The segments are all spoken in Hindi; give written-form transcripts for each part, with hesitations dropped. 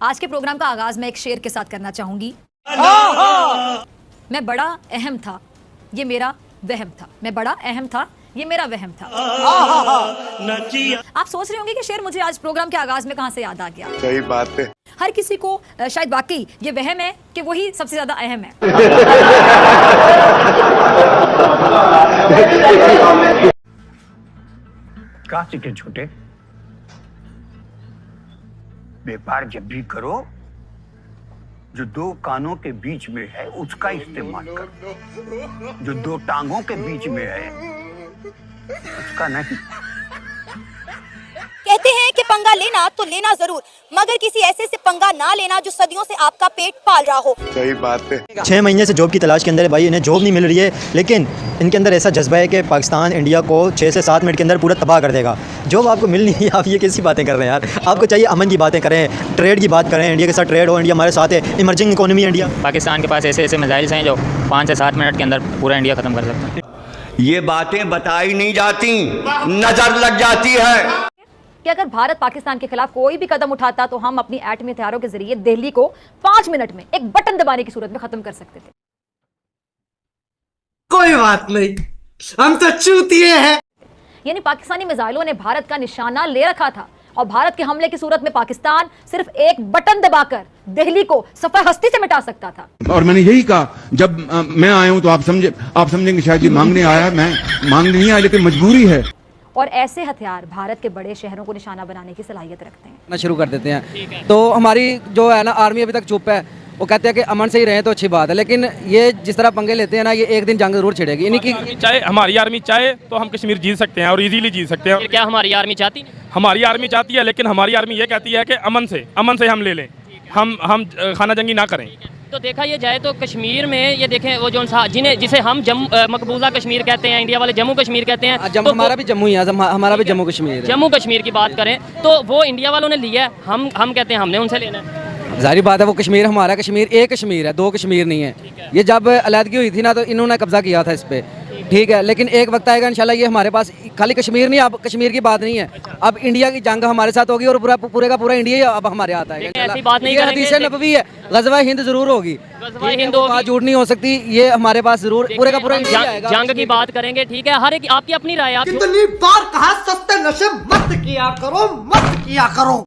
आज के प्रोग्राम का आगाज मैं एक शेर के साथ करना चाहूंगी। मैं बड़ा अहम था, ये मेरा वहम था। मैं बड़ा अहम था, ये मेरा वहम था। आप सोच रहे होंगे कि शेर मुझे आज प्रोग्राम के आगाज में कहां से याद आ गया। सही बात है। हर किसी को शायद वाकई ये वहम है कि वही सबसे ज्यादा अहम है। कहा सीखे छोटे, व्यापार जब भी करो जो दो कानों के बीच में है उसका इस्तेमाल करो, जो दो टांगों के बीच में है उसका नहीं। कहते हैं कि पंगा लेना तो लेना जरूर, मगर किसी ऐसे से पंगा ना लेना जो सदियों से आपका पेट पाल रहा हो। सही बात है। 6 महीने से जॉब की तलाश के अंदर है भाई, इन्हें जॉब नहीं मिल रही है, लेकिन इनके अंदर ऐसा जज्बा है कि पाकिस्तान इंडिया को 6 से 7 मिनट के अंदर पूरा तबाह कर देगा। जॉब आपको मिल नहीं है, आप ये कैसी बातें कर रहे हैं यार। आपको चाहिए अमन की बातें करें, ट्रेड की बात करें, इंडिया के साथ ट्रेड हो, इंडिया हमारे साथ है, इमर्जिंग इकोनॉमी इंडिया। पाकिस्तान के पास ऐसे ऐसे मिसाइल्स हैं जो 5 से 7 मिनट के अंदर पूरा इंडिया ख़त्म कर सकते हैं। ये बातें बताई नहीं जाती, नजर लग जाती है कि अगर भारत पाकिस्तान के खिलाफ कोई भी कदम उठाता तो हम अपनी एटमी हथियारों के जरिए दिल्ली को 5 मिनट में एक बटन दबाने की सूरत में खत्म कर सकते थे। कोई बात नहीं, हम तो चूतिए हैं। यानी पाकिस्तानी मिसाइलों ने भारत का निशाना ले रखा था और भारत के हमले की सूरत में पाकिस्तान सिर्फ एक बटन दबाकर दिल्ली को सफा हस्ती से मिटा सकता था। और मैंने यही कहा, जब मैं आया हूं तो आप समझेंगे शायद ये मांगने आया, मैं मांगने नहीं आया, लेकिन मजबूरी है। और ऐसे हथियार भारत के बड़े शहरों को निशाना बनाने की सलाहियत रखते हैं। ना शुरू कर देते हैं तो हमारी जो है ना आर्मी अभी तक चुप है। वो कहते हैं कि अमन से ही रहे तो अच्छी बात है, लेकिन ये जिस तरह पंगे लेते हैं ना, ये एक दिन जंग जरूर छिड़ेगी। इनकी चाहे हमारी आर्मी चाहे तो हम कश्मीर जीत सकते हैं और इजीली जीत सकते हैं। क्या हमारी आर्मी चाहती? हमारी आर्मी चाहती है, लेकिन हमारी आर्मी ये कहती है कि अमन से हम ले लें, हम खाना जंगी ना करें। तो देखा ये जाए तो कश्मीर में ये देखें वो जो जिसे हम मकबूजा कश्मीर कहते हैं, इंडिया वाले जम्मू कश्मीर कहते हैं, तो हमारा भी जम्मू ही है, हमारा भी जम्मू कश्मीर है। जम्मू कश्मीर की बात करें तो वो इंडिया वालों ने लिया है, हम कहते हैं हमने उनसे लेना है। जाहिर बात है वो कश्मीर हमारा है, कश्मीर एक कश्मीर है, 2 कश्मीर नहीं है। ये जब अलहदगी हुई थी ना तो इन्होंने कब्जा किया था इस पे, ठीक है, लेकिन एक वक्त आएगा इंशाल्लाह ये हमारे पास खाली कश्मीर नहीं, अब कश्मीर की बात नहीं है, अब इंडिया की जंग हमारे साथ होगी और पूरे का पूरा इंडिया अब हमारे हाथ आएगा। ऐसी बात नहीं करेंगे, हदीस नबवी है, गज़वा हिंद जरूर होगी, बात झूठ नहीं हो सकती, ये हमारे पास जरूर पूरे का पूरा इंडिया आएगा। जंग की बात करेंगे, ठीक है, हर एक आपकी अपनी राय। आप कितनी बार कहा सस्ते नशे मत किया करो।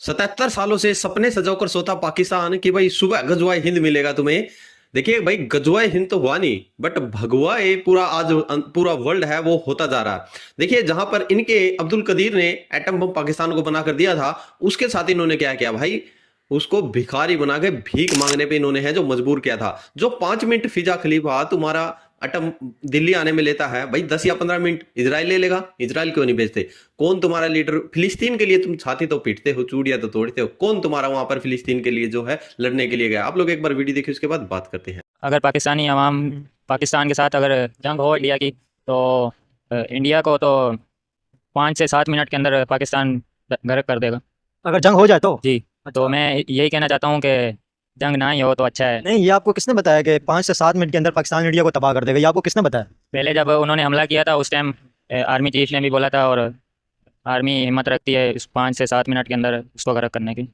77 सालों से सपने सजोकर सोता पाकिस्तान कि भाई सुबह गजवा हिंद मिलेगा तुम्हें। देखिए भाई, गजवा हिंद तो हुआ नहीं, बट भगवा ये पूरा वर्ल्ड है वो होता जा रहा है। देखिए, जहां पर इनके अब्दुल कदीर ने एटम बम पाकिस्तान को बनाकर दिया था, उसके साथ इन्होंने क्या किया भाई, उसको भिखारी बना के भीख मांगने पे इन्होंने है जो मजबूर किया था। जो 5 मिनट फिजा खलीफा तुम्हारा अटम दिल्ली आने में लेता है, भाई 10 या 15 मिनट इजराइल ले लेगा। इजराइल क्यों नहीं भेजते? कौन तुम्हारा लीडर? फिलिस्तीन के लिए तुम छाती तो पीटते हो, चूड़िया तो तोड़ते हो, कौन तुम्हारा वहां पर फिलिस्तीन के लिए जो है लड़ने के लिए गया? आप लोग एक बार वीडियो देखिए, उसके बाद बात करते हैं। अगर पाकिस्तानी अवाम पाकिस्तान के साथ अगर जंग हो इंडिया की, तो इंडिया को तो 5 से 7 मिनट के अंदर पाकिस्तान गर्क कर देगा। अगर जंग हो जाए तो जी, तो मैं यही कहना चाहता हूँ कि जंग ना ही हो तो अच्छा है। नहीं, ये आपको किसने बताया कि 5 से 7 मिनट के अंदर पाकिस्तान इंडिया को तबाह कर देगा? ये आपको किसने बताया? पहले जब उन्होंने हमला किया था उस टाइम आर्मी चीफ ने भी बोला था, और आर्मी हिम्मत रखती है इस 5 से 7 मिनट के अंदर उसको गर्क करने की।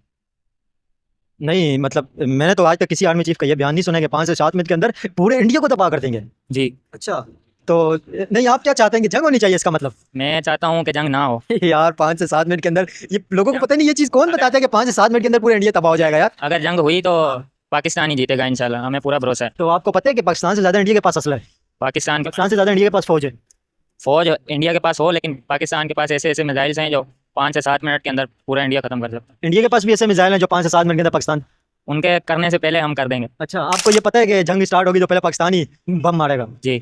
नहीं, मतलब मैंने तो आज तक किसी आर्मी चीफ का ये बयान नहीं सुना कि 5 से 7 मिनट के अंदर पूरे इंडिया को तबाह कर देंगे। जी अच्छा, तो नहीं, आप क्या चाहते हैं कि जंग होनी चाहिए? इसका मतलब मैं चाहता हूँ कि जंग ना हो। यार 5 से 7 मिनट के अंदर, ये लोगों को पता नहीं, ये चीज़ कौन बताता है कि 5 से 7 मिनट के अंदर पूरा इंडिया तबाह हो जाएगा? यार अगर जंग हुई तो पाकिस्तान ही जीतेगा इंशाल्लाह, हमें पूरा भरोसा है। तो आपको पता है कि पाकिस्तान से ज़्यादा इंडिया के पास असला है, पाकिस्तान से ज़्यादा इंडिया के पास फौज है। फौज इंडिया के पास हो, लेकिन पाकिस्तान के पास ऐसे ऐसे मिसाइल्स हैं जो 5 से 7 मिनट के अंदर पूरा इंडिया खत्म कर सकता है। इंडिया के पास भी ऐसे मिसाइल हैं जो 5 से 7 मिनट के अंदर पाकिस्तान, उनके करने से पहले हम कर देंगे। अच्छा, आपको ये पता है कि जंग स्टार्ट होगी तो पहले पाकिस्तान ही बम मारेगा? जी।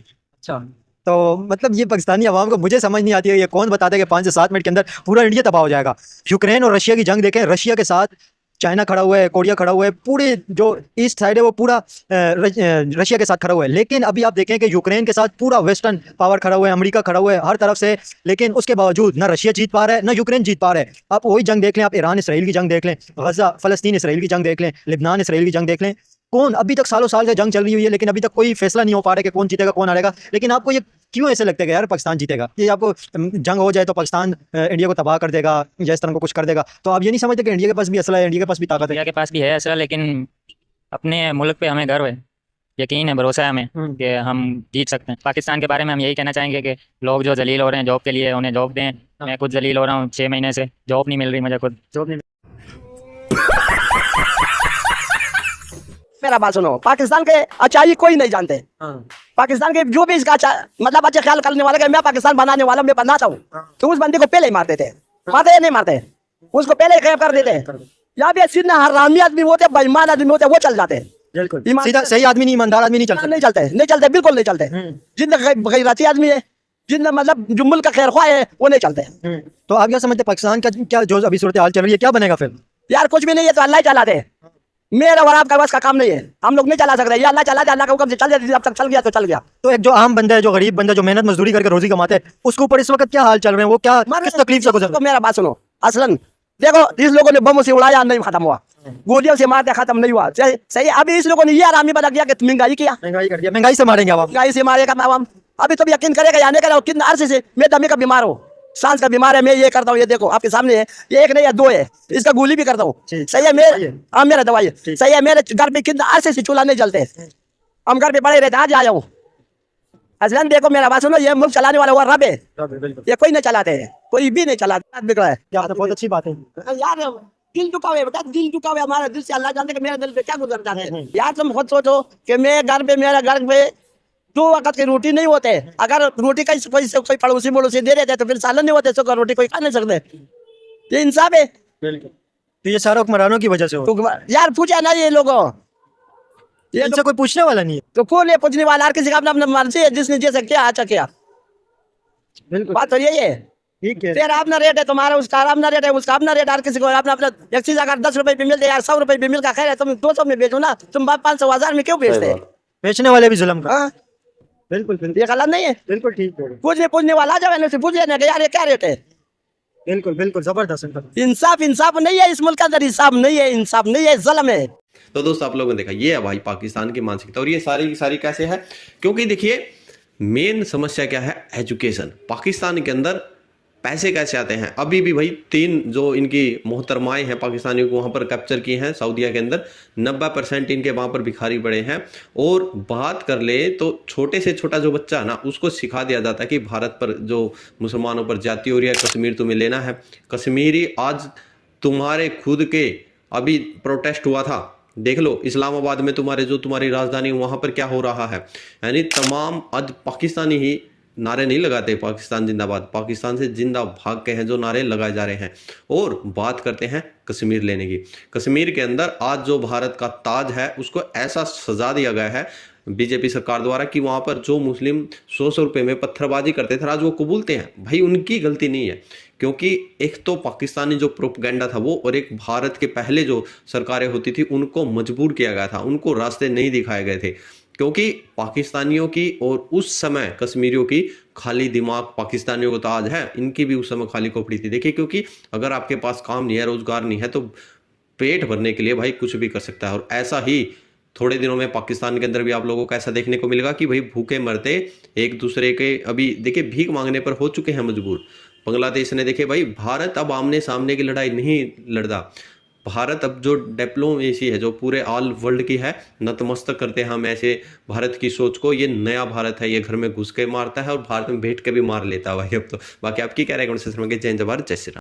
अच्छा, तो मतलब ये पाकिस्तानी अवाम को मुझे समझ नहीं आती है, ये कौन बताता है कि 5 से 7 मिनट के अंदर पूरा इंडिया तबाह हो जाएगा? यूक्रेन और रशिया की जंग देखें, रशिया के साथ चाइना खड़ा हुआ है, कोरिया खड़ा हुआ है, पूरे जो ईस्ट साइड है वो पूरा रशिया के साथ खड़ा हुआ है। लेकिन अभी आप देखें कि यूक्रेन के साथ पूरा वेस्टर्न पावर खड़ा हुआ है, अमेरिका खड़ा हुआ है हर तरफ से, लेकिन उसके बावजूद ना रशिया जीत पा रहा है ना यूक्रेन जीत पा रहा है। आप वही जंग देख लें, आप ईरान इसराइल की जंग देख लें, गजा फलस्तीन इसराइल की जंग देख लें, लिबनान इसराइल की जंग देख लें, कौन अभी तक सालों साल से जंग चल रही हुई है, लेकिन अभी तक कोई फैसला नहीं हो पा रहा है कि कौन जीतेगा कौन हारेगा। लेकिन आपको ये क्यों ऐसे लगता है कि यार पाकिस्तान जीतेगा? ये आपको जंग हो जाए तो पाकिस्तान इंडिया को तबाह कर देगा या इस तरह को कुछ कर देगा, तो आप ये नहीं समझते कि इंडिया के पास भी असला है, इंडिया के पास भी ताकत है? इंडिया के पास भी है असला, लेकिन अपने मुल्क पे हमें गर्व है, यकीन है, भरोसा है हमें कि हम जीत सकते हैं। पाकिस्तान के बारे में हम यही कहना चाहेंगे कि लोग जो जलील हो रहे हैं जॉब के लिए, उन्हें जॉब दें। मैं खुद जलील हो रहा हूँ, 6 महीने से जॉब नहीं मिल रही मुझे, खुद जॉब नहीं। मेरा बात सुनो, पाकिस्तान के अच्छाई कोई नहीं जानते। पाकिस्तान के जो भी इसका मतलब अच्छा ख्याल करने वाला, मैं पाकिस्तान बनाने वाला, मैं बनाता हूँ, तो उस बंदे को पहले ही मारते थे, मारते या नहीं मारते, उसको पहले ही गायब कर देते। यहाँ पे सीधा हरामी आदमी होते, बेईमान आदमी होते, वो चल जाते। सीधा सही आदमी नहीं, ईमानदार आदमी नहीं चलता, नहीं चलते, बिल्कुल नहीं चलते। जितना गैरती आदमी है, जितना मतलब जो मुल्क का खैर ख्वाह है, वो नहीं चलते। तो आप क्या समझते हैं पाकिस्तान का क्या जो अभी सूरत हाल चल रही है, क्या बनेगा फिर? यार कुछ भी नहीं है, तो अल्लाह ही चलाते। मेरा और आपका बस का काम नहीं है, हम लोग नहीं चला सकते। ये अल्लाह चलाते, अल्लाह का हुक्म से चल जाती, जब तक चल गया तो चल गया। तो एक जो आम बंदा है, जो गरीब बंदा, जो मेहनत मजदूरी करके रोजी कमाता है, उसके ऊपर इस वक्त क्या हाल चल रहे हैं, वो क्या किस तकलीफ से गुजर रहे हैं? मेरा बात सुनो, असलन देखो, इस लोगों ने बम से उड़ाया, नहीं खत्म हुआ, गोलियों से मारते खत्म नहीं हुआ, सही। अभी इस लोगों ने ये आरामी बना दिया कि महंगाई किया, महंगाई कर दिया, महंगाई से मारेंगे आवाम, महंगाई से मारेगा आवाम। अभी तो यकीन करेगा या नहीं करेगा, कितना अरसे से मैं दमे का बीमार हूँ, सांस का बीमार है, मैं ये करता हूँ, ये देखो आपके सामने है, ये एक नहीं है, 2 है, इसका गोली भी करता हूँ, सही है। मेरे हाँ, मेरा दवाई सही है। मेरे घर पे कितना अरसे से चूल्हा नहीं जलते, हम घर पे पड़े रहते, आज आया हूँ। असलन देखो, मेरा बात सुनो, ये मुल्क चलाने वाला हुआ रब है, ये कोई नहीं चलाते है, कोई भी नहीं चलाता है। बहुत अच्छी बात है यार, दिल दुखा हुआ है बेटा, दिल दुखा हुआ है हमारा, दिल से अल्लाह जानते कि मेरे दिल पे क्या गुजरता है। यार तुम खुद सोचो कि मैं घर पे, मेरा घर पे 2 वक्त की रोटी नहीं होते, अगर रोटी का कोई पड़ोसी दे देते तो फिर सालन नहीं होते, तो रोटी कोई खा नहीं सकते। ये इंसाफ है। तो ये सारा हुक्मरानों की वजह से हो। तो यार पूछा ना ये लोगों, ये इनसे कोई पूछने वाला नहीं है, तो कौन है पूछने वाला? हर किसी का अपना अपना मर्जी है, जिसने जैसे किया अच्छा किया। बात तो यही है, ठीक है। तेरा अपना रेट है, तुम्हारा उसका अपना रेट है, उसका अपना रेट, हर किसी को अपना अपना। एक चीज अगर 10 रुपए पे मिलते यार, 100 रुपए पे मिल का खैर है, तुम 200 में बेचो ना, तुम 500 1000 में क्यों बेचते? बेचने वाले भी जुल्म का। हाँ, बिल्कुल ये गलत नहीं है, बिल्कुल ठीक है। पूछने वाला जाए ना, पूछ लेना कि यार ये क्या रेट है। बिल्कुल जबरदस्त। इंसाफ नहीं है इस मुल्क के अंदर, इंसाफ नहीं है, जुल्म है। तो दोस्तों, आप लोगों ने देखा, ये है भाई पाकिस्तान की मानसिकता, और ये सारी की सारी कैसे है? क्योंकि देखिए, मेन समस्या क्या है? एजुकेशन। पाकिस्तान के अंदर पैसे कैसे आते हैं? अभी भी भाई 3 जो इनकी मोहतरमाएं हैं पाकिस्तानियों को वहाँ पर कैप्चर की हैं सऊदीया के अंदर, 90% इनके वहाँ पर भिखारी पड़े हैं। और बात कर ले तो छोटे से छोटा जो बच्चा है ना, उसको सिखा दिया जाता है कि भारत पर जो मुसलमानों पर जाती हो रही है, कश्मीर तुम्हें लेना है। कश्मीरी आज तुम्हारे खुद के अभी प्रोटेस्ट हुआ था, देख लो इस्लामाबाद में, तुम्हारी राजधानी, वहाँ पर क्या हो रहा है। यानी तमाम आज पाकिस्तानी ही नारे नहीं लगाते, पाकिस्तान जिंदाबाद, पाकिस्तान से जिंदा भाग के हैं जो नारे लगाए जा रहे हैं। और बात करते हैं कश्मीर लेने की। कश्मीर के अंदर आज जो भारत का ताज है, उसको ऐसा सजा दिया गया है बीजेपी सरकार द्वारा कि वहाँ पर जो मुस्लिम 100 रुपये में पत्थरबाजी करते थे, आज वो कबूलते हैं। भाई उनकी गलती नहीं है, क्योंकि एक तो पाकिस्तानी जो प्रोपेगेंडा था वो, और एक भारत के पहले जो सरकारें होती थी उनको मजबूर किया गया था, उनको रास्ते नहीं दिखाए गए थे। क्योंकि पाकिस्तानियों की और उस समय कश्मीरियों की खाली दिमाग, पाकिस्तानियों को तो आज है, इनकी भी उस समय खाली खोपड़ी थी। देखिए, क्योंकि अगर आपके पास काम नहीं है, रोजगार नहीं है, तो पेट भरने के लिए भाई कुछ भी कर सकता है। और ऐसा ही थोड़े दिनों में पाकिस्तान के अंदर भी आप लोगों को ऐसा देखने को मिलेगा कि भाई भूखे मरते एक दूसरे के, अभी देखिए भीख मांगने पर हो चुके हैं मजबूर। बांग्लादेश ने देखे भाई, भारत अब आमने सामने की लड़ाई नहीं लड़ता। भारत अब जो डिप्लोमेसी है, जो पूरे ऑल वर्ल्ड की है, नतमस्तक करते हैं हम ऐसे भारत की सोच को। ये नया भारत है, ये घर में घुस के मारता है और भारत में बैठ के भी मार लेता है भाई अब तो। बाकी आपकी क्या राय? जय हिंद, जय श्री राम।